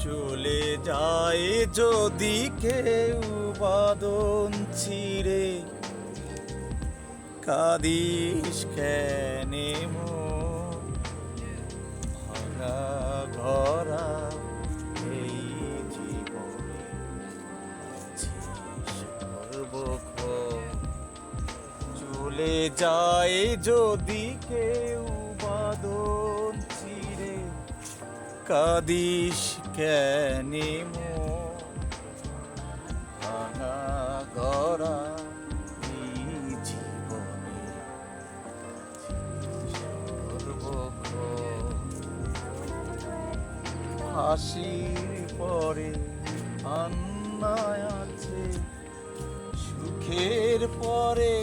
চলে যায় যদি কেউ বাদন ছিঁড়ে, কাঁদিস কেনে মন? ভাঙা ঘরা এই জীবনে আছিস সর্বক্ষণ। চলে যায় যদি কেউ বাদন ছিঁড়ে, কাঁদিস কেনে মন? ভাঙা গড়া এই জীবনে সর্বক্ষণ। হাসির পরে কান্না আছে, সুখের পরে